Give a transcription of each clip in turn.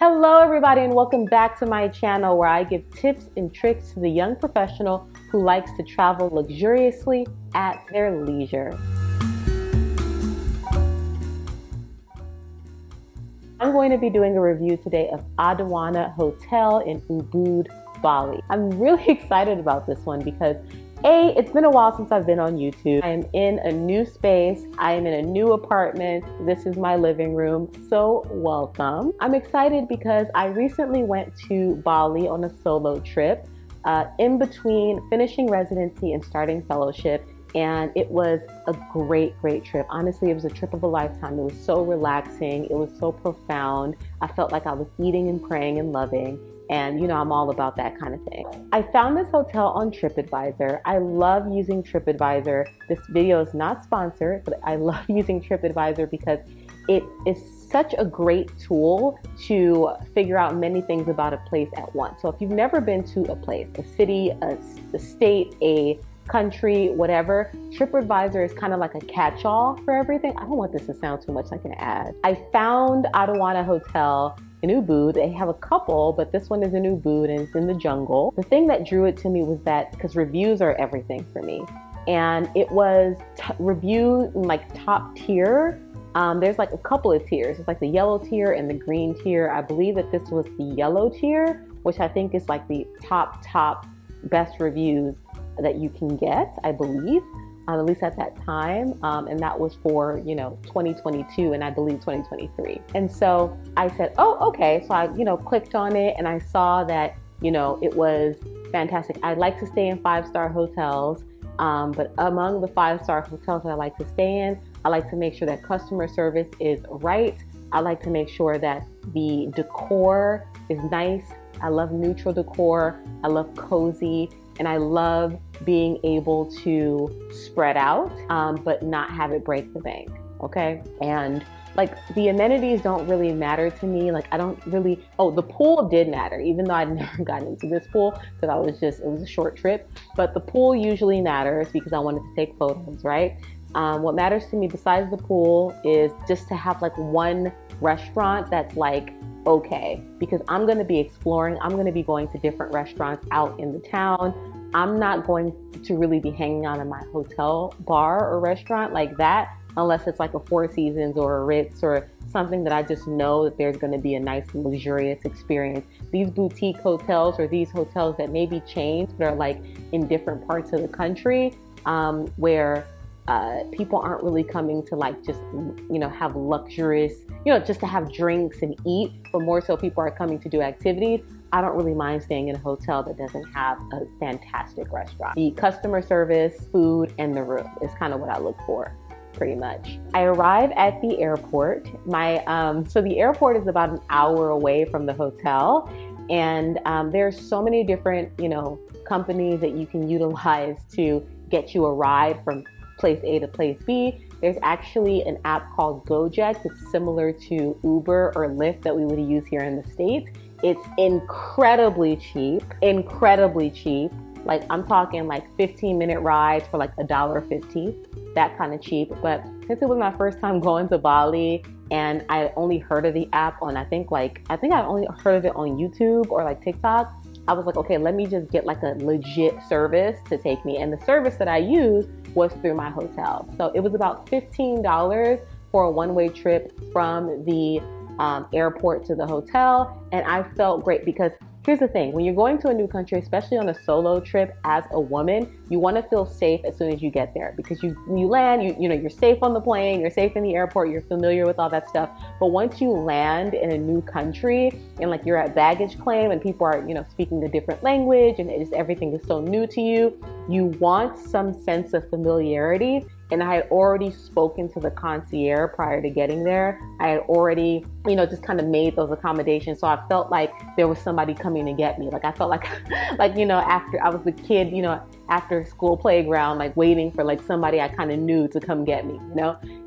Hello everybody and welcome back to my channel where I give tips and tricks to the young professional who likes to travel luxuriously at their leisure. I'm going to be doing a review today of Adiwana Hotel in Ubud, Bali. I'm really excited about this one because it's been a while since I've been on YouTube. I am in a new space. I am in a new apartment. This is my living room. So welcome. I'm excited because I recently went to Bali on a solo trip in between finishing residency and starting fellowship. And it was a great trip. Honestly, it was a trip of a lifetime. It was so relaxing. It was so profound. I felt like I was eating and praying and loving. And I'm all about that kind of thing. I found this hotel on TripAdvisor. I love using TripAdvisor. This video is not sponsored, but I love using TripAdvisor because it is such a great tool to figure out many things about a place at once. So if you've never been to a place, a city, a state, a country, whatever, TripAdvisor is kind of like a catch-all for everything. I don't want this to sound too much like an ad. I found Adiwana Hotel in Ubud. They have a couple, but this one is in Ubud and it's in the jungle. The thing that drew it to me was that, because reviews are everything for me, and it was reviewed in like top tier. There's like a couple of tiers. It's like the yellow tier and the green tier. I believe that this was the yellow tier, which I think is like the top best reviews that you can get, I believe, at least at that time. And that was for, 2022 and I believe 2023. And so I said, oh, okay. So I, clicked on it and I saw that, it was fantastic. I like to stay in 5-star hotels. But among the 5-star hotels that I like to stay in, I like to make sure that customer service is right. I like to make sure that the decor is nice. I love neutral decor. I love cozy. And I love being able to spread out, but not have it break the bank, okay? And like the amenities don't really matter to me. Like I don't really, the pool did matter, even though I'd never gotten into this pool because it was a short trip. But the pool usually matters because I wanted to take photos, right? What matters to me besides the pool is just to have like one restaurant that's like, okay, because I'm going to be exploring. I'm going to be going to different restaurants out in the town. I'm not going to really be hanging out in my hotel bar or restaurant like that unless it's like a Four Seasons or a Ritz or something that I just know that there's going to be a nice luxurious experience. These boutique hotels or these hotels that may be chains but are like in different parts of the country where people aren't really coming to like just have luxurious, just to have drinks and eat, but more so people are coming to do activities. I don't really mind staying in a hotel that doesn't have a fantastic restaurant. The customer service, food, and the room is kind of what I look for, pretty much. I arrive at the airport. So the airport is about an hour away from the hotel, and there's so many different, companies that you can utilize to get you a ride from place A to place B. There's actually an app called Gojek. It's similar to Uber or Lyft that we would use here in the States. It's incredibly cheap. Like I'm talking like 15-minute rides for like $1.50, that kind of cheap. But since it was my first time going to Bali and I only heard of the app on, I think I only heard of it on YouTube or like TikTok, I was like, okay, let me just get like a legit service to take me. And the service that I used was through my hotel. So it was about $15 for a one-way trip from the airport to the hotel. And I felt great because here's the thing, when you're going to a new country, especially on a solo trip as a woman, you want to feel safe as soon as you get there because when you land, you're safe on the plane, you're safe in the airport, you're familiar with all that stuff. But once you land in a new country and like you're at baggage claim and people are, speaking a different language and everything is so new to you, you want some sense of familiarity. And I had already spoken to the concierge prior to getting there. I had already, just kind of made those accommodations. So I felt like there was somebody coming to get me. Like I felt like, after I was the kid, after school playground, like waiting for like somebody I kind of knew to come get me,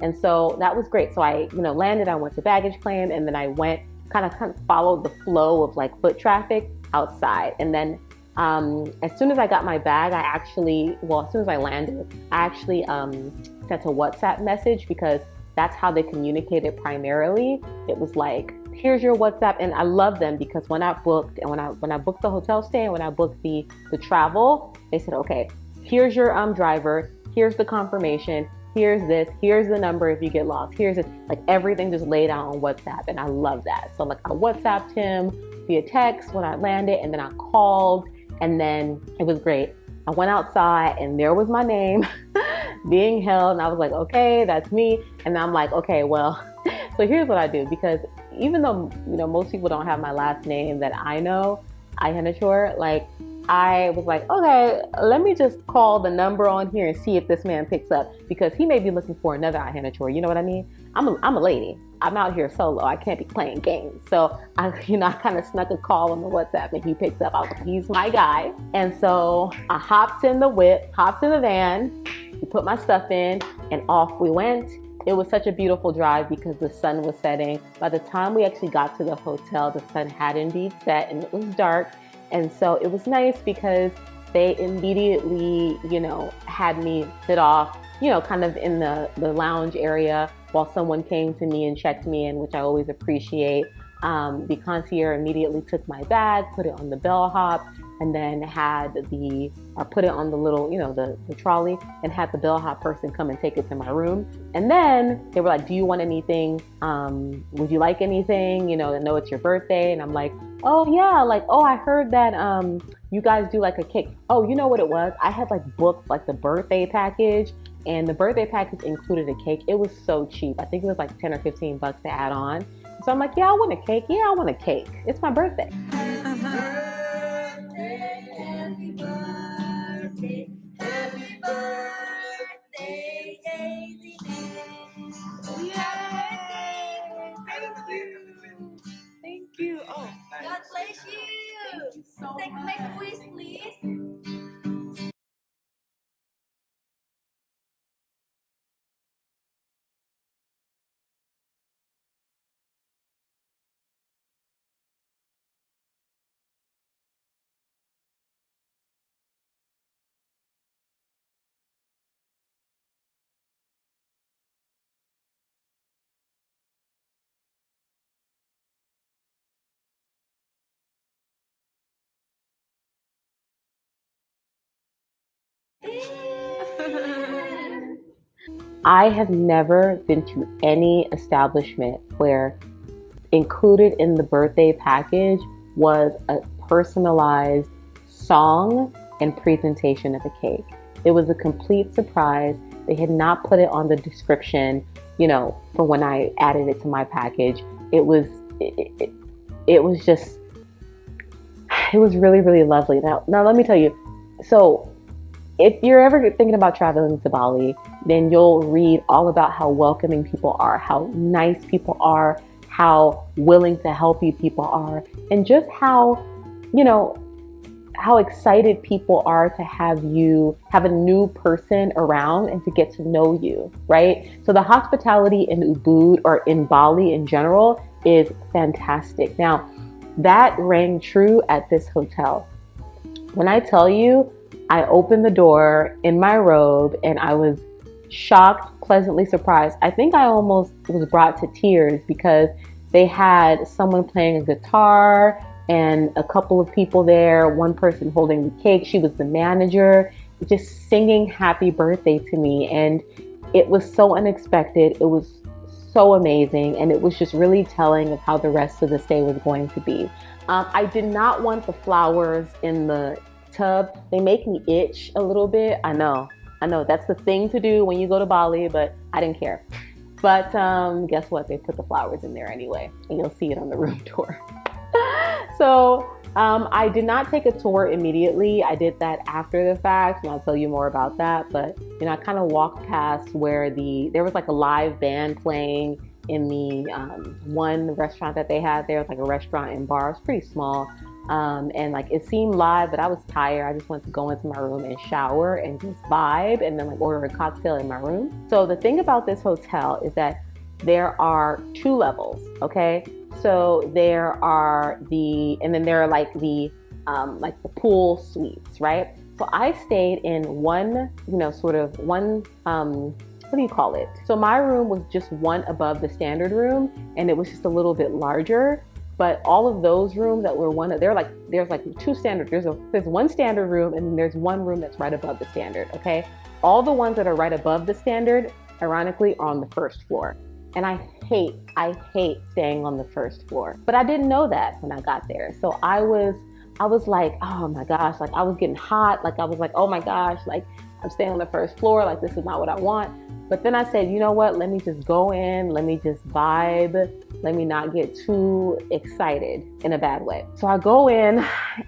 And so that was great. So I, landed, I went to baggage claim, and then I went kind of followed the flow of like foot traffic outside. And then as soon as I got my bag, as soon as I landed, I actually sent a WhatsApp message because that's how they communicated primarily. It was like, here's your WhatsApp. And I love them because when I booked and when I booked the hotel stay and when I booked the travel, they said, okay, here's your driver, here's the confirmation, here's this, here's the number if you get lost, here's it, like everything just laid out on WhatsApp, and I love that. So like I WhatsApped him via text when I landed, and then I called, and then it was great. I went outside and there was my name being held, and I was like, okay, that's me. And I'm like, okay, well, so here's what I do, because even though, you know, most people don't have my last name that I know, Ezinneihenachormd, like I was like, okay, let me just call the number on here and see if this man picks up, because he may be looking for another Ezinneihenachormd. You know what I mean? I'm a lady. I'm out here solo. I can't be playing games. So I kind of snuck a call on the WhatsApp, and he picked up. I was like, he's my guy. And so I hopped in the whip, hopped in the van, we put my stuff in, and off we went. It was such a beautiful drive because the sun was setting. By the time we actually got to the hotel, the sun had indeed set and it was dark. And so it was nice because they immediately, you know, had me sit off, you know, kind of in the lounge area while someone came to me and checked me in, which I always appreciate. The concierge immediately took my bag, put it on the bellhop, and then put it on the little, you know, the trolley, and had the bellhop person come and take it to my room. And then they were like, do you want anything? Would you like anything? You know, I know it's your birthday. And I'm like, oh yeah, like, oh, I heard that you guys do like a cake. Oh, you know what it was? I had like booked like the birthday package, and the birthday package included a cake. It was so cheap. I think it was like 10 or 15 bucks to add on. So I'm like, yeah, I want a cake. Yeah, I want a cake. It's my birthday. Happy birthday, happy birthday, Ezinneihenachormd. Yay! Thank you. Oh, God bless you. Thank you so much. Make a wish, please. I have never been to any establishment where included in the birthday package was a personalized song and presentation of the cake. It was a complete surprise. They had not put it on the description, you know, for when I added it to my package. It was just, it was really, really lovely. Now let me tell you, so if you're ever thinking about traveling to Bali, then you'll read all about how welcoming people are, how nice people are, how willing to help you people are, and just how, you know, how excited people are to have a new person around and to get to know you, right? So the hospitality in Ubud, or in Bali in general, is fantastic. Now, that rang true at this hotel. When I tell you, I opened the door in my robe and I was shocked, pleasantly surprised. I think I almost was brought to tears because they had someone playing a guitar and a couple of people there, one person holding the cake. She was the manager, just singing happy birthday to me. And it was so unexpected. It was so amazing. And it was just really telling of how the rest of the stay was going to be. I did not want the flowers in the tub. They make me itch a little bit. I know that's the thing to do when you go to Bali, but I didn't care. But guess what? They put the flowers in there anyway, and you'll see it on the room tour. So I did not take a tour immediately. I did that after the fact, and I'll tell you more about that. But you know, I kind of walked past where there was like a live band playing in the one restaurant that they had there. It was like a restaurant and bar. It's pretty small. And like it seemed live, but I was tired. I just wanted to go into my room and shower and just vibe, and then like order a cocktail in my room. So the thing about this hotel is that there are 2 levels, okay? So there are and then there are like the pool suites, right? So I stayed in one, you know, sort of one what do you call it? So my room was just one above the standard room, and it was just a little bit larger. But all of those rooms that were there's like two standard. There's one standard room, and then there's one room that's right above the standard. Okay, all the ones that are right above the standard, ironically, are on the first floor. And I hate staying on the first floor. But I didn't know that when I got there. So I was like, oh my gosh, like I was getting hot. Like I was like, oh my gosh, like I'm staying on the first floor. Like this is not what I want. But then I said, you know what? Let me just go in. Let me just vibe. Let me not get too excited in a bad way. So I go in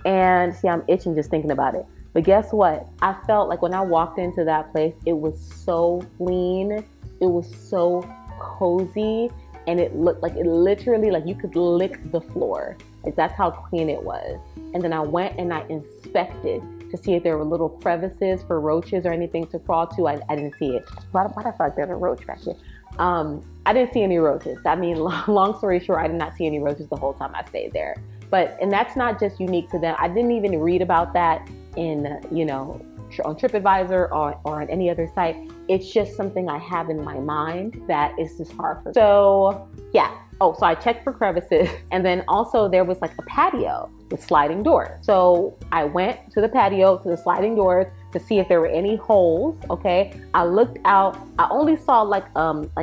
and see, I'm itching just thinking about it. But guess what? I felt like when I walked into that place, it was so clean. It was so cozy. And it looked like, it literally, like you could lick the floor. Like that's how clean it was. And then I went and I inspected to see if there were little crevices for roaches or anything to crawl to. I didn't see it. Why do I feel like there's a roach back here? I didn't see any roaches. I mean, long story short, I did not see any roaches the whole time I stayed there. And that's not just unique to them. I didn't even read about that in, on TripAdvisor or on any other site. It's just something I have in my mind that is just hard for. So yeah. Oh, so I checked for crevices, and then also there was like a patio with sliding doors. So I went to the patio, to the sliding doors to see if there were any holes. Okay, I looked out. I only saw like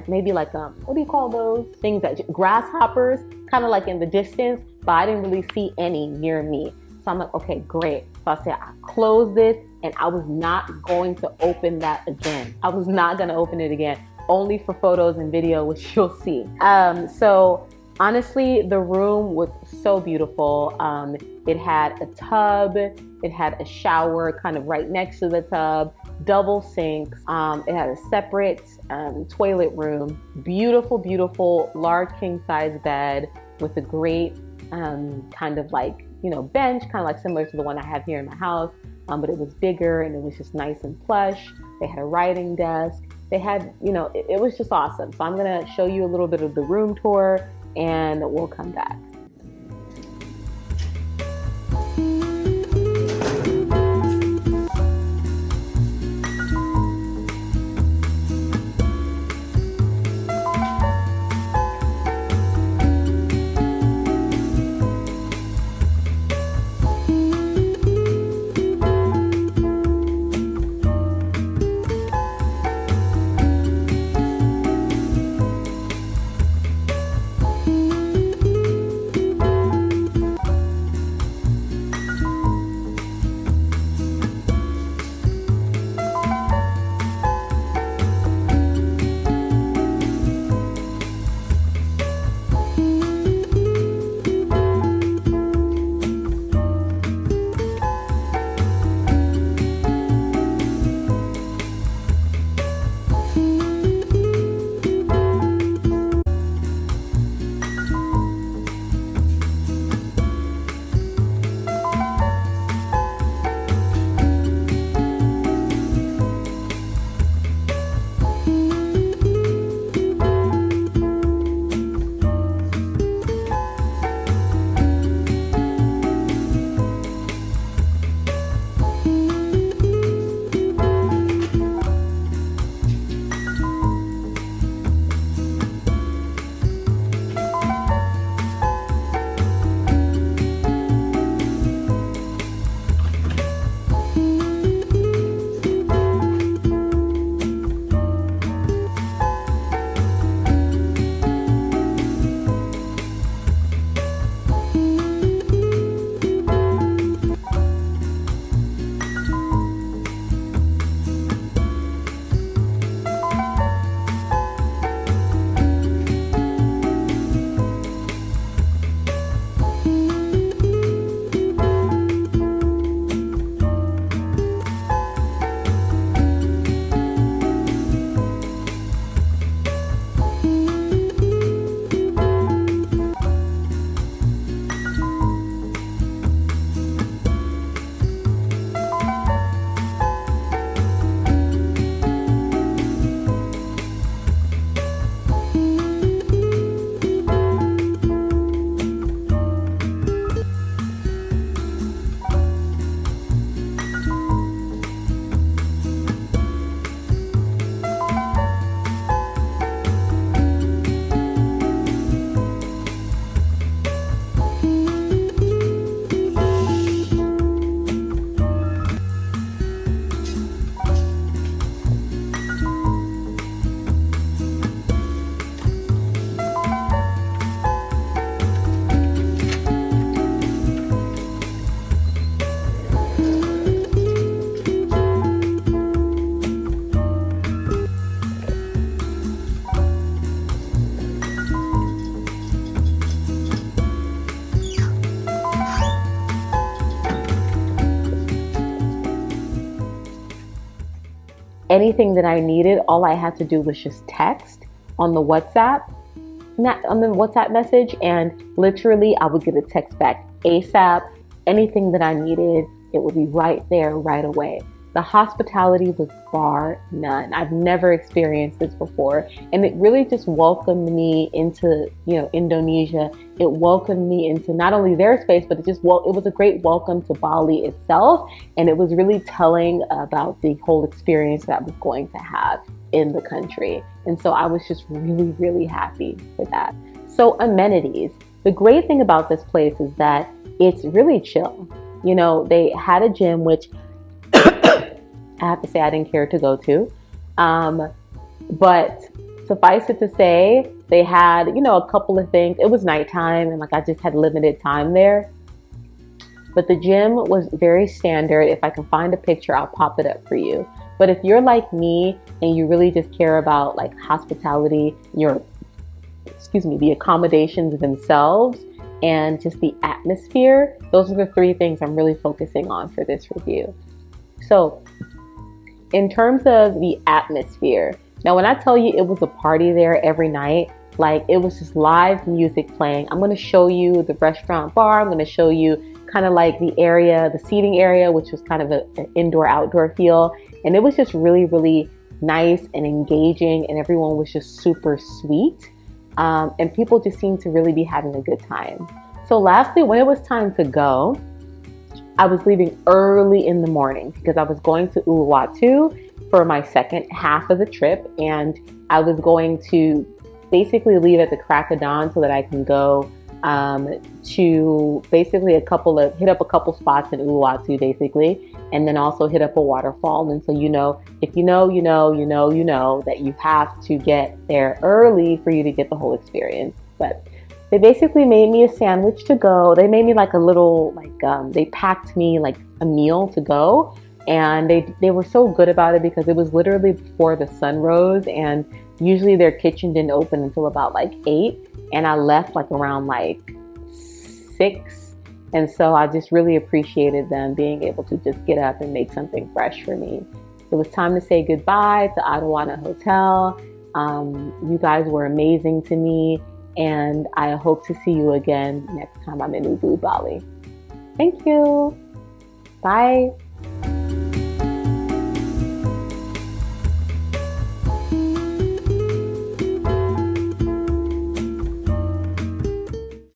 maybe what do you call those things, that grasshoppers, kind of like in the distance, but I didn't really see any near me. So I'm like, okay, great. So I said, I closed this, and I was not going to open that again. I was not going to open it again. Only for photos and video, which you'll see. So honestly, the room was so beautiful. It had a tub, it had a shower kind of right next to the tub, double sinks. It had a separate toilet room, beautiful, beautiful, large king size bed with a great kind of like, bench, kind of like similar to the one I have here in my house. But it was bigger and it was just nice and plush. They had a writing desk. They had, it was just awesome. So I'm going to show you a little bit of the room tour and we'll come back. anything that I needed, all I had to do was just text on the WhatsApp, not on the WhatsApp message, and literally I would get a text back ASAP. Anything that I needed, it would be right there, right away. The hospitality was bar none. I've never experienced this before. And it really just welcomed me into, Indonesia. It welcomed me into not only their space, but it was a great welcome to Bali itself. And it was really telling about the whole experience that I was going to have in the country. And so I was just really, really happy for that. So amenities. The great thing about this place is that it's really chill. They had a gym, which I have to say I didn't care to go to. But suffice it to say, they had, a couple of things. It was nighttime and I just had limited time there. But the gym was very standard. If I can find a picture, I'll pop it up for you. But if you're like me and you really just care about hospitality, the accommodations themselves and just the atmosphere, those are the three things I'm really focusing on for this review. So in terms of the atmosphere, now when I tell you it was a party there every night, it was just live music playing. I'm going to show you the restaurant bar. I'm going to show you kind of the area, the seating area, which was kind of an indoor-outdoor feel. And it was just really, really nice and engaging, and everyone was just super sweet. And people just seemed to really be having a good time. So lastly, when it was time to go, I was leaving early in the morning because I was going to Uluwatu for my second half of the trip. And I was going to basically leave at the crack of dawn so that I can go to basically hit up a couple spots in Uluwatu basically, and then also hit up a waterfall. And so, if you know that you have to get there early for you to get the whole experience. But they basically made me a sandwich to go. They made me a little, they packed me a meal to go. And they were so good about it because it was literally before the sun rose, and usually their kitchen didn't open until about 8. And I left around 6. And so I just really appreciated them being able to just get up and make something fresh for me. It was time to say goodbye to Adiwana Hotel. You guys were amazing to me. And I hope to see you again next time I'm in Ubud, Bali. Thank you. Bye.